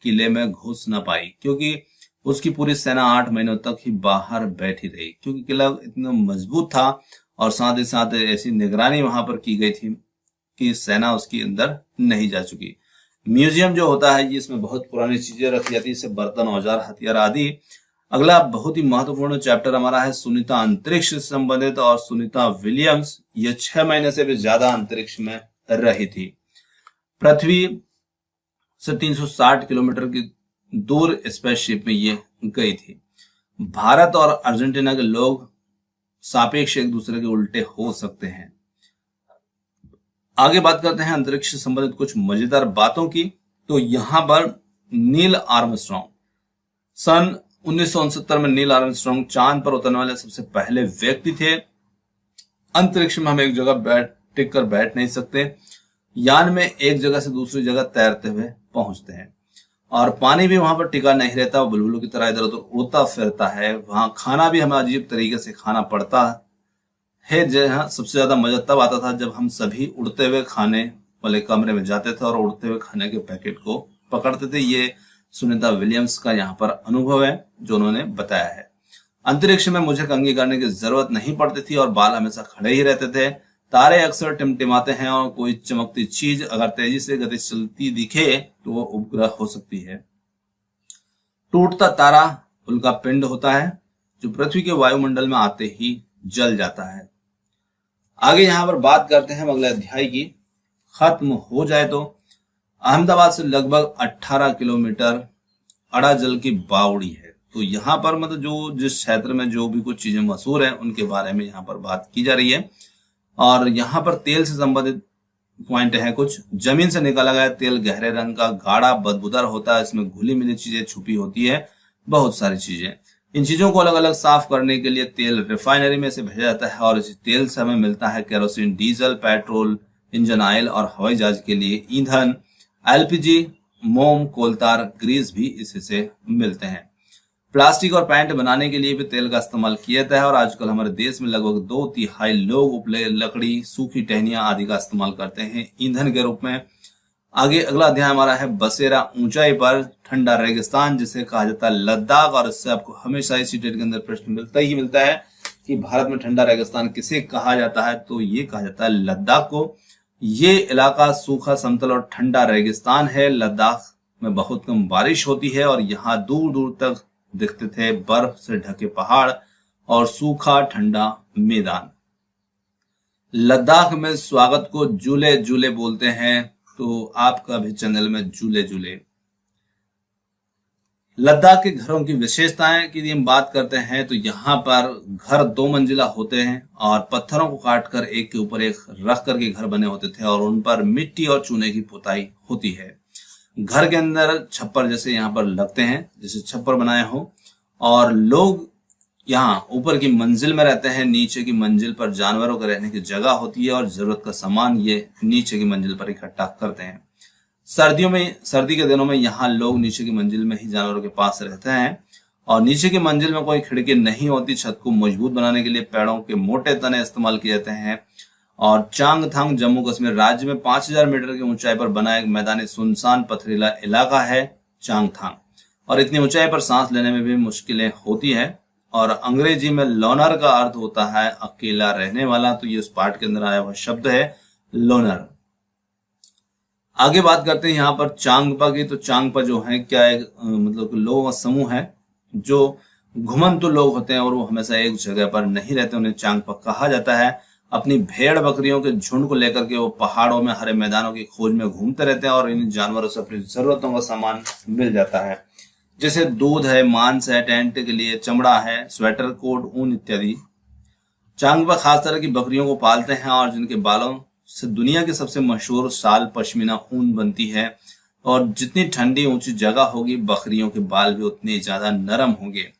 किले में घुस न पाई क्योंकि उसकी पूरी सेना 8 महीनों तक ही बाहर बैठी रही, क्योंकि किला इतना मजबूत था और साथ ही साथ ऐसी निगरानी वहां पर की गई थी कि सेना उसके अंदर नहीं जा चुकी। म्यूजियम जो होता है इसमें बहुत पुरानी चीजें रखी जाती है, जैसे बर्तन, औजार, हथियार आदि। अगला बहुत ही महत्वपूर्ण चैप्टर हमारा है सुनीता अंतरिक्ष से संबंधित। और सुनीता विलियम्स ये 6 महीने से भी ज्यादा अंतरिक्ष में रही थी। पृथ्वी से 360 किलोमीटर की दूर स्पेसशिप में ये गई थी। भारत और अर्जेंटीना के लोग सापेक्ष एक दूसरे के उल्टे हो सकते हैं। आगे बात करते हैं अंतरिक्ष से संबंधित कुछ मजेदार बातों की। तो यहां पर नील आर्मस्ट्रॉन्ग सन 1969 में नील आर्मस्ट्रॉन्ग चांद पर उतरने वाले सबसे पहले व्यक्ति थे। अंतरिक्ष में हम एक जगह टिक कर बैठ नहीं सकते, यान में एक जगह से दूसरी जगह तैरते हुए पहुंचते हैं, और पानी भी वहां पर टिका नहीं रहता, वो बुलबुलों की तरह इधर उधर उड़ता फिरता है। वहां खाना भी हमें अजीब तरीके से खाना पड़ता है। जहाँ सबसे ज्यादा मजा तब आता था जब हम सभी उड़ते हुए खाने वाले कमरे में जाते थे और उड़ते हुए खाने के पैकेट को पकड़ते थे। ये सुनीता विलियम्स का यहाँ पर अनुभव है जो उन्होंने बताया है। अंतरिक्ष में मुझे कंघी करने की जरूरत नहीं पड़ती थी और बाल हमेशा खड़े ही रहते थे। तारे अक्सर टिमटिमाते हैं और कोई चमकती चीज अगर तेजी से गति चलती दिखे तो वो उपग्रह हो सकती है। टूटता तारा उल्का पिंड होता है जो पृथ्वी के वायुमंडल में आते ही जल जाता है। आगे यहाँ पर बात करते हैं अगले अध्याय की। खत्म हो जाए तो अहमदाबाद से लगभग 18 किलोमीटर अड़ाजल की बावड़ी है। तो यहाँ पर मतलब जो जिस क्षेत्र में जो भी कुछ चीजें मशहूर हैं उनके बारे में यहाँ पर बात की जा रही है। और यहाँ पर तेल से संबंधित पॉइंट है कुछ। जमीन से निकाला गया तेल गहरे रंग का, गाढ़ा, बदबूदार होता है। इसमें घुली मिली चीजें छुपी होती है, बहुत सारी चीजें। इन चीजों को अलग अलग साफ करने के लिए तेल रिफाइनरी में से भेजा जाता है और इस तेल से हमें मिलता है kerosene, diesel, petrol, engine oil और हवाई जहाज के लिए ईंधन, एलपीजी, मोम, कोलतार, ग्रीस भी इसी से मिलते हैं। प्लास्टिक और पैंट बनाने के लिए भी तेल का इस्तेमाल किया जाता है और आजकल हमारे देश में लगभग 2/3 लोग उपले लकड़ी, सूखी टहनियां आदि का इस्तेमाल करते हैं ईंधन के रूप में। आगे अगला अध्याय हमारा है बसेरा, ऊंचाई पर ठंडा रेगिस्तान जिसे कहा जाता है लद्दाख। और इससे आपको हमेशा इसी टेट के अंदर प्रश्न मिलता है कि भारत में ठंडा रेगिस्तान किसे कहा जाता है, तो ये कहा जाता है लद्दाख को। ये इलाका सूखा, समतल और ठंडा रेगिस्तान है। लद्दाख में बहुत कम बारिश होती है और यहाँ दूर दूर तक दिखते थे बर्फ से ढके पहाड़ और सूखा ठंडा मैदान। लद्दाख में स्वागत को जूले जूले बोलते हैं, तो आपका भी चैनल में जूले जूले। लद्दाख के घरों की विशेषताएं की हम बात करते हैं तो यहाँ पर घर 2 मंजिला होते हैं और पत्थरों को काटकर एक के ऊपर एक रख करके घर बने होते थे और उन पर मिट्टी और चूने की पुताई होती है। घर के अंदर छप्पर जैसे यहाँ पर लगते हैं, जैसे छप्पर बनाए हो, और लोग यहाँ ऊपर की मंजिल में रहते हैं। नीचे की मंजिल पर जानवरों के रहने की जगह होती है और जरूरत का सामान ये नीचे की मंजिल पर इकट्ठा करते हैं। सर्दी के दिनों में यहाँ लोग नीचे की मंजिल में ही जानवरों के पास रहते हैं और नीचे की मंजिल में कोई खिड़की नहीं होती। छत को मजबूत बनाने के लिए पेड़ों के मोटे तने इस्तेमाल किए जाते हैं। और चांगथांग जम्मू कश्मीर राज्य में 5000 मीटर की ऊंचाई पर बना एक मैदानी सुनसान पथरीला इलाका है। चांगथांग। और इतनी ऊंचाई पर सांस लेने में भी मुश्किलें होती है। और अंग्रेजी में लोनर का अर्थ होता है अकेला रहने वाला, तो ये उस पाठ के अंदर आया हुआ शब्द है लोनर। आगे बात करते हैं यहाँ पर चांगपा की। तो चांगपा जो है क्या एक मतलब लोगों का समूह है जो घुमंतु लोग होते हैं और वो हमेशा एक जगह पर नहीं रहते, उन्हें चांगपा कहा जाता है। अपनी भेड़ बकरियों के झुंड को लेकर के वो पहाड़ों में हरे मैदानों की खोज में घूमते रहते हैं और इन जानवरों से अपनी जरूरतों का सामान मिल जाता है, जैसे दूध है, मांस है, टेंट के लिए चमड़ा है, स्वेटर, कोट, ऊन इत्यादि। चांगपा खास तरह की बकरियों को पालते हैं और जिनके बालों से दुनिया की सबसे मशहूर शाल पश्मीना ऊन बनती है। और जितनी ठंडी ऊंची जगह होगी बकरियों के बाल भी उतने ज्यादा नरम होंगे।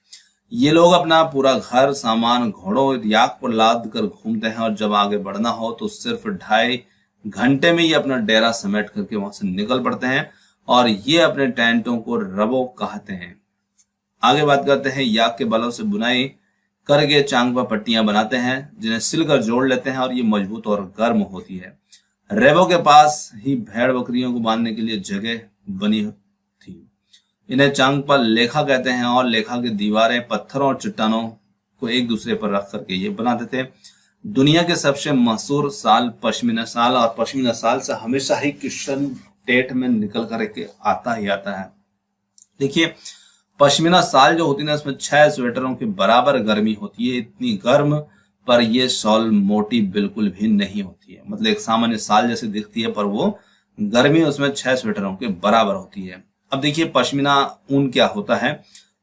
ये लोग अपना पूरा घर सामान घोड़ों याक पर लाद कर घूमते हैं और जब आगे बढ़ना हो तो सिर्फ 2.5 घंटे में ही अपना डेरा समेट करके वहां से निकल पड़ते हैं और ये अपने टेंटों को रबो कहते हैं। आगे बात करते हैं याक के बालों से बुनाई करके चांगपा पट्टियां बनाते हैं जिन्हें सिलकर जोड़ लेते हैं और ये मजबूत और गर्म होती है। रेबो के पास ही भेड़ बकरियों को बांधने के लिए जगह बनी थी। इन्हें चांगपा लेखा कहते हैं और लेखा की दीवारें पत्थरों और चट्टानों को एक दूसरे पर रख करके ये बनाते थे। दुनिया के सबसे मशहूर साल पश्मीना साल और पश्मीना साल से हमेशा ही क्वेश्चन टेट में निकल करके आता ही आता है। देखिए पश्मीना साल जो होती है ना इसमें 6 स्वेटरों के बराबर गर्मी होती है। इतनी गर्म पर यह शॉल मोटी बिल्कुल भी नहीं होती है, मतलब एक सामान्य साल जैसे दिखती है पर वो गर्मी उसमें 6 स्वेटरों के बराबर होती है। अब देखिए पश्मीना ऊन क्या होता है।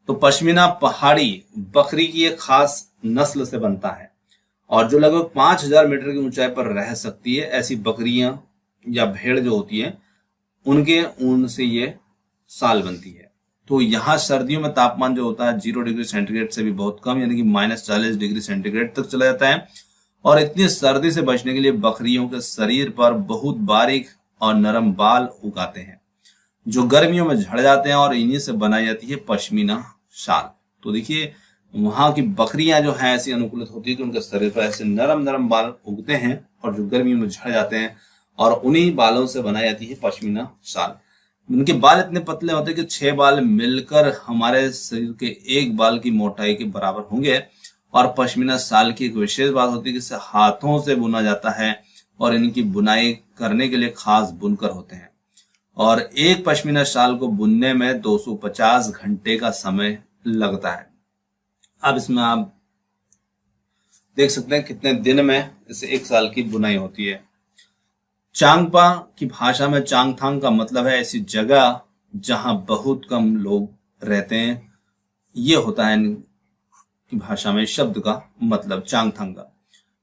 तो पश्मीना पहाड़ी बकरी की एक खास नस्ल से बनता है और जो लगभग 5000 मीटर की ऊंचाई पर रह सकती है। ऐसी बकरियां या भेड़ जो होती है उनके ऊन से ये साल बनती है। तो यहाँ सर्दियों में तापमान जो होता है 0 डिग्री सेंटीग्रेड से भी बहुत कम, यानी कि -40 डिग्री सेंटीग्रेड तक चला जाता है। और इतनी सर्दी से बचने के लिए बकरियों के शरीर पर बहुत बारीक और नरम बाल उगाते हैं जो गर्मियों में झड़ जाते हैं और इन्हीं से बनाई जाती है पश्मीना शाल। तो देखिए वहां की बकरियां जो हैं ऐसी अनुकूलित होती है कि उनके शरीर पर ऐसे नरम नरम बाल उगते हैं और जो गर्मियों में झड़ जाते हैं और उन्हीं बालों से बनाई जाती है पश्मीना शाल। उनके बाल इतने पतले होते हैं कि 6 बाल मिलकर हमारे शरीर के एक बाल की मोटाई के बराबर होंगे। और पश्मीना शाल की एक विशेष बात होती है कि इसे हाथों से बुना जाता है और इनकी बुनाई करने के लिए खास बुनकर होते हैं। और एक पश्मीना शाल को बुनने में 250 घंटे का समय लगता है। अब इसमें आप देख सकते हैं कितने दिन में इसे 1 साल की बुनाई होती है। चांगपा की भाषा में चांगथांग का मतलब है ऐसी जगह जहां बहुत कम लोग रहते हैं। ये होता है इनकी भाषा में शब्द का मतलब चांगथांग का।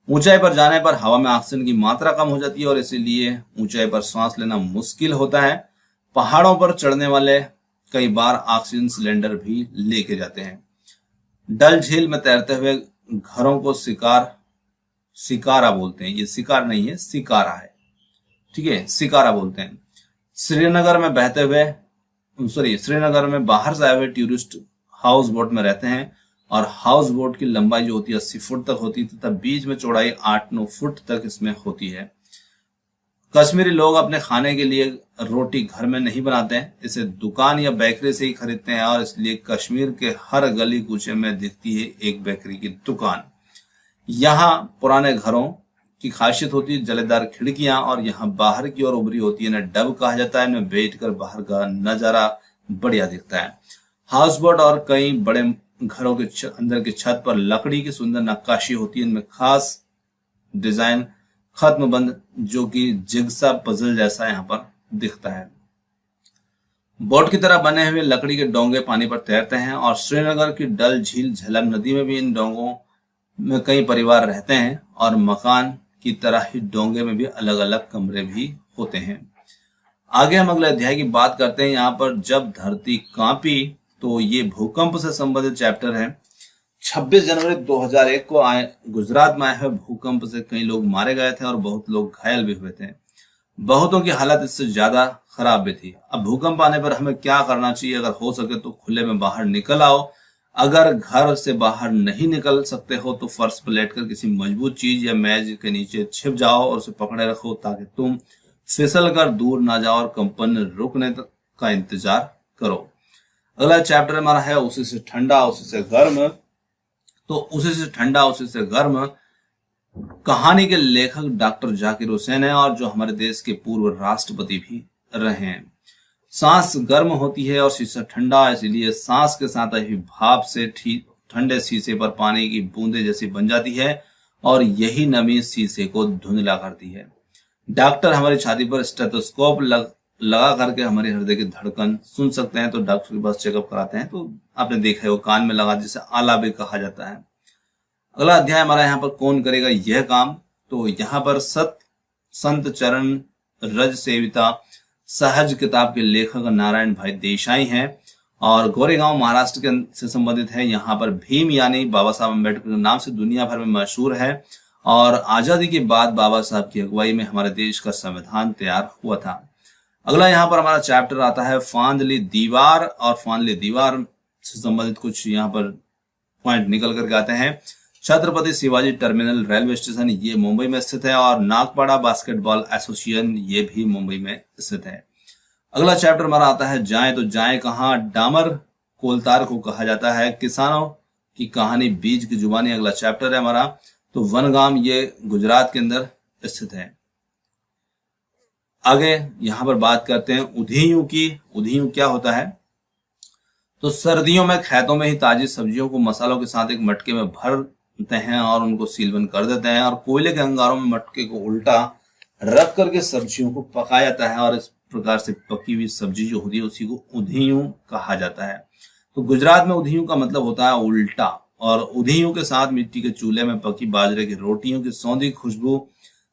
ऊंचाई पर जाने पर हवा में ऑक्सीजन की मात्रा कम हो जाती है और इसीलिए ऊंचाई पर सांस लेना मुश्किल होता है। पहाड़ों पर चढ़ने वाले कई बार ऑक्सीजन सिलेंडर भी लेके जाते हैं। डल झील में तैरते हुए घरों को सिकारा बोलते हैं। ये शिकार नहीं है, सिकारा है, ठीक है, सिकारा बोलते हैं। श्रीनगर में बाहर से आए हुए टूरिस्ट हाउस बोट में रहते हैं और हाउस बोट की लंबाई जो होती है 80 फुट तक होती है तथा बीच में चौड़ाई 8-9 फुट तक इसमें होती है। कश्मीरी लोग अपने खाने के लिए रोटी घर में नहीं बनाते हैं, इसे दुकान या बेकरी से ही खरीदते हैं और इसलिए कश्मीर के हर गली कूचे में दिखती है एक बेकरी की दुकान। यहाँ पुराने घरों की खासियत होती है जलेदार खिड़कियां और यहाँ बाहर की ओर उभरी होती है, इन्हें डब कहा जाता है। इनमें बैठकर बाहर का नजारा बढ़िया दिखता है। हाउस बोट और कई बड़े घरों के अंदर की छत पर लकड़ी की सुंदर नक्काशी होती है। इनमें खास डिजाइन खत्म बंद जो कि जिग्सा पजल जैसा यहाँ पर दिखता है। बोट की तरह बने हुए लकड़ी के डोंगे पानी पर तैरते हैं और श्रीनगर की डल झील झेलम नदी में भी इन डोंगों में कई परिवार रहते हैं और मकान की तरह ही डोंगे में भी अलग अलग कमरे भी होते हैं। आगे हम अगले अध्याय की बात करते हैं। यहाँ पर जब धरती कांपी, तो ये भूकंप से संबंधित चैप्टर है। 26 जनवरी 2001 को गुजरात में आए हुए भूकंप से कई लोग मारे गए थे और बहुत लोग घायल भी हुए थे। बहुतों की हालत इससे ज्यादा खराब भी थी। अब भूकंप आने पर हमें क्या करना चाहिए? अगर हो सके तो खुले में बाहर निकल आओ। अगर घर से बाहर नहीं निकल सकते हो तो फर्श पर लेटकर किसी मजबूत चीज या मेज के नीचे छिप जाओ और उसे पकड़े रखो ताकि तुम फिसल कर दूर ना जाओ और कंपन रुकने का इंतजार करो। अगला चैप्टर हमारा है उसी से ठंडा उसी से गर्म। तो उसी से ठंडा उसी से गर्म कहानी के लेखक डॉक्टर जाकिर हुसैन है और जो हमारे देश के पूर्व राष्ट्रपति भी रहे हैं। सांस गर्म होती है और शीशा ठंडा, इसलिए सांस के साथ ही भाप से ठंडे शीशे पर पानी की बूंदे जैसी बन जाती है और यही नमी शीशे को धुंधला करती है। डॉक्टर हमारी छाती पर स्टेथोस्कोप लगा करके हमारे हृदय की धड़कन सुन सकते हैं, तो डॉक्टर के पास चेकअप कराते हैं, तो आपने देखा है वो कान में लगा, जिसे आला भी कहा जाता है। अगला अध्याय हमारा यहाँ पर कौन करेगा यह काम। तो यहाँ पर संत चरण रज सेविता सहज किताब के लेखक नारायण भाई देसाई हैं और गोरेगांव महाराष्ट्र के से संबंधित है। यहाँ पर भीम यानी बाबा साहब अम्बेडकर के नाम से दुनिया भर में मशहूर है और आजादी के बाद बाबा साहब की अगुवाई में हमारे देश का संविधान तैयार हुआ था। अगला यहाँ पर हमारा चैप्टर आता है फांदली दीवार और फांदली दीवार से संबंधित कुछ यहाँ पर पॉइंट निकल करके आते हैं। Chhatrapati Shivaji terminal railway station ये मुंबई में स्थित है और नागपाड़ा बास्केटबॉल एसोसिएशन ये भी मुंबई में स्थित है। अगला चैप्टर हमारा आता है जाएं तो जाएं कहां। डामर कोलतार को कहा जाता है। किसानों की कहानी बीज की जुबानी अगला चैप्टर है हमारा। तो वनगाम ये गुजरात के अंदर स्थित है। आगे यहां पर बात करते हैं उधियूं की। उधियूं क्या होता है? तो सर्दियों में खेतों में ही ताजी सब्जियों को मसालों के साथ एक मटके में भरते हैं और उनको सीलबंद कर देते हैं और कोयले के अंगारों में मटके को उल्टा रख करके सब्जियों को पकाया जाता है और इस प्रकार से पकी हुई सब्जी जो होती है उसी को उधियूं कहा जाता है। तो गुजरात में उधियूं का मतलब होता है उल्टा और उधियूं के साथ मिट्टी के चूल्हे में पकी बाजरे की रोटियों की सौंधी खुशबू,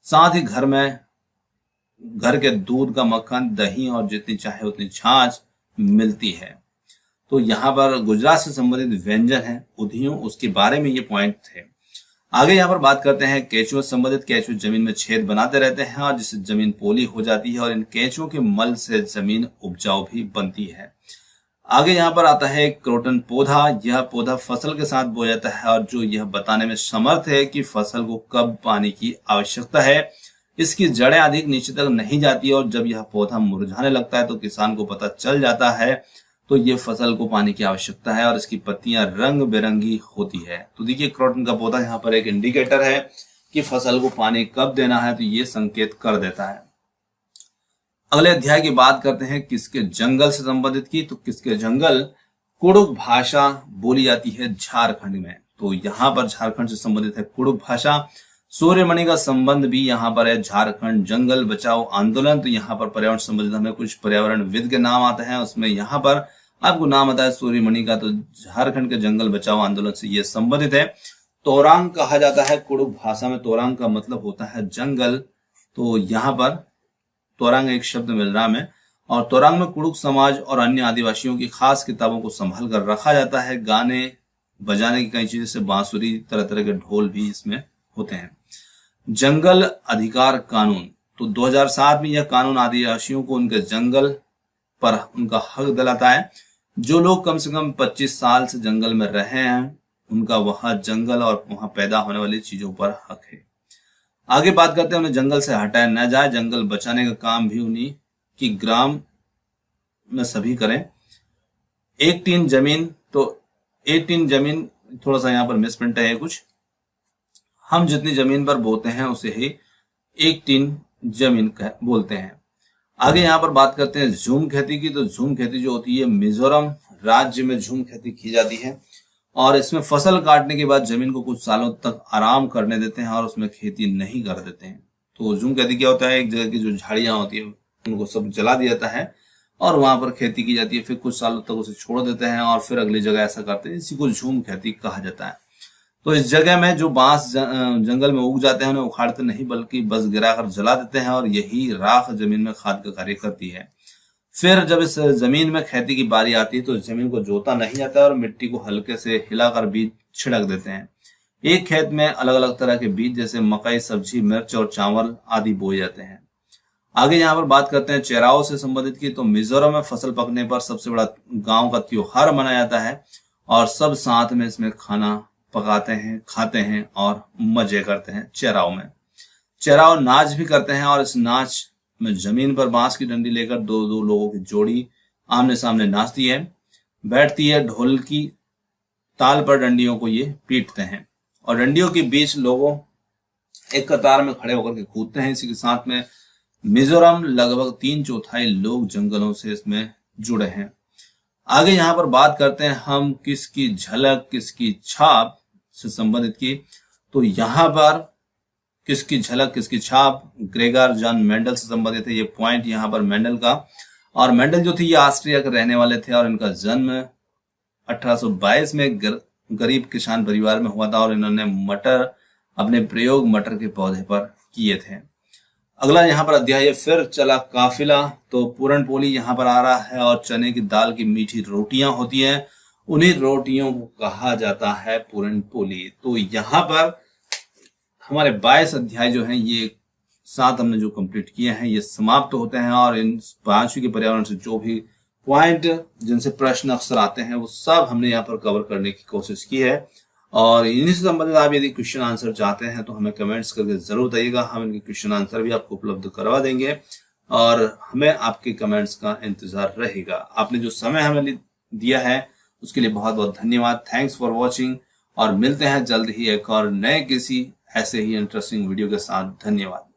साथ ही घर के दूध का मक्खन, दही और जितनी चाहे उतनी छाछ मिलती है। तो यहाँ पर गुजरात से संबंधित व्यंजन है उधियूं, उसके बारे में ये पॉइंट थे। आगे यहाँ पर बात करते हैं केंचुओं से संबंधित। केंचुए जमीन में छेद बनाते रहते हैं और जिससे जमीन पोली हो जाती है और इन केंचुओं के मल से जमीन उपजाऊ भी बनती है। आगे यहाँ पर आता है क्रोटन पौधा। यह पौधा फसल के साथ बोया जाता है और जो यह बताने में समर्थ है कि फसल को कब पानी की आवश्यकता है। इसकी जड़ें अधिक नीचे तक नहीं जाती और जब यह पौधा मुरझाने लगता है तो किसान को पता चल जाता है तो ये फसल को पानी की आवश्यकता है और इसकी पत्तियां रंग बिरंगी होती है। तो देखिए क्रोटन का पौधा यहाँ पर एक इंडिकेटर है कि फसल को पानी कब देना है, तो ये संकेत कर देता है। अगले अध्याय की बात करते हैं किसके जंगल से संबंधित की। तो किसके जंगल कुड़ुक भाषा बोली जाती है झारखंड में। तो यहाँ पर झारखंड से संबंधित है कुड़ुक भाषा। सूर्यमणि का संबंध भी यहाँ पर है झारखंड जंगल बचाओ आंदोलन। तो यहाँ पर पर्यावरण संबंधित हमें कुछ पर्यावरणविद के नाम आते हैं, उसमें यहाँ पर आपको नाम आता है सूर्यमणि का। तो झारखंड के जंगल बचाओ आंदोलन से ये संबंधित है। तोरांग कहा जाता है कुड़ुक भाषा में। तोरांग का मतलब होता है जंगल। तो यहाँ पर तोरांग एक शब्द मिल रहा है और तोरांग में कुड़ुक समाज और अन्य आदिवासियों की खास किताबों को संभाल कर रखा जाता है। गाने बजाने की कई चीजें, जैसे बांसुरी, तरह तरह के ढोल भी इसमें होते हैं। जंगल अधिकार कानून। तो 2007 में यह कानून आदिवासियों को उनके जंगल पर उनका हक दिलाता है। जो लोग कम से कम 25 साल से जंगल में रहे हैं उनका वहां जंगल और वहां पैदा होने वाली चीजों पर हक है। आगे बात करते हैं उन्हें जंगल से हटाया न जाए। जंगल बचाने का काम भी उन्हीं की ग्राम में सभी करें। एक टीन जमीन। तो एक टीन जमीन थोड़ा सा यहाँ पर मिसप्रिंट है कुछ। हम जितनी जमीन पर बोते हैं उसे ही एक टीन जमीन बोलते हैं। आगे यहाँ पर बात करते हैं झूम खेती की। तो झूम खेती जो होती है मिजोरम राज्य में झूम खेती की जाती है और इसमें फसल काटने के बाद जमीन को कुछ सालों तक आराम करने देते हैं और उसमें खेती नहीं कर देते हैं। तो झूम खेती क्या होता है, एक जगह की जो झाड़ियां होती है उनको सब जला दिया जाता है और वहां पर खेती की जाती है। फिर कुछ सालों तक उसे छोड़ देते हैं और फिर अगली जगह ऐसा करते हैं। इसी को झूम खेती कहा जाता है। तो इस जगह में जो बांस जंगल में उग जाते हैं उन्हें उखाड़ते नहीं बल्कि बस गिराकर जला देते हैं और यही राख जमीन में खाद का कार्य करती है। फिर जब इस जमीन में खेती की बारी आती है तो जमीन को जोता नहीं जाता है और मिट्टी को हल्के से हिलाकर बीज छिड़क देते हैं। एक खेत में अलग अलग तरह के बीज जैसे मकई, सब्जी, मिर्च और चावल आदि बोए जाते हैं। आगे यहाँ पर बात करते हैं चेराव से संबंधित की। तो मिजोरम में फसल पकने पर सबसे बड़ा गांव का त्योहार मनाया जाता है और सब साथ में इसमें खाना पकाते हैं, खाते हैं और मजे करते हैं। चेराव में चेराव नाच भी करते हैं और इस नाच में जमीन पर बांस की डंडी लेकर दो दो लोगों की जोड़ी आमने सामने नाचती है, बैठती है, ढोल की ताल पर डंडियों को ये पीटते हैं और डंडियों के बीच लोगों एक कतार में खड़े होकर के कूदते हैं। इसी के साथ में मिजोरम लगभग 3/4 लोग जंगलों से इसमें जुड़े हैं। आगे यहाँ पर बात करते हैं हम किसकी झलक किसकी छाप से संबंधित की। तो यहाँ पर किसकी झलक किसकी छाप ग्रेगर जॉन मेंडल से संबंधित है। ये पॉइंट यहाँ पर मेंडल का, और मेंडल जो थे ये ऑस्ट्रिया के रहने वाले थे और इनका जन्म 1822 में गरीब किसान परिवार में हुआ था और इन्होंने अपने प्रयोग मटर के पौधे पर किए थे। अगला यहाँ पर अध्याय फिर चला काफिला। तो पूरन पोली यहाँ पर आ रहा है और चने की दाल की मीठी रोटियां होती हैं, उन्हीं रोटियों को कहा जाता है पूरन पोली। तो यहाँ पर हमारे 22 अध्याय जो हैं ये 7 हमने जो कंप्लीट किए हैं ये समाप्त होते हैं और इन 5वीं के पर्यावरण से जो भी पॉइंट जिनसे प्रश्न अक्सर आते हैं वो सब हमने यहाँ पर कवर करने की कोशिश की है। और इन्हीं से संबंधित आप यदि क्वेश्चन आंसर चाहते हैं तो हमें कमेंट्स करके जरूर बताइएगा, हम इनके क्वेश्चन आंसर भी आपको उपलब्ध करवा देंगे और हमें आपके कमेंट्स का इंतजार रहेगा। आपने जो समय हमें दिया है उसके लिए बहुत बहुत धन्यवाद। थैंक्स फॉर वॉचिंग और मिलते हैं जल्द ही एक और नए किसी ऐसे ही इंटरेस्टिंग वीडियो के साथ। धन्यवाद।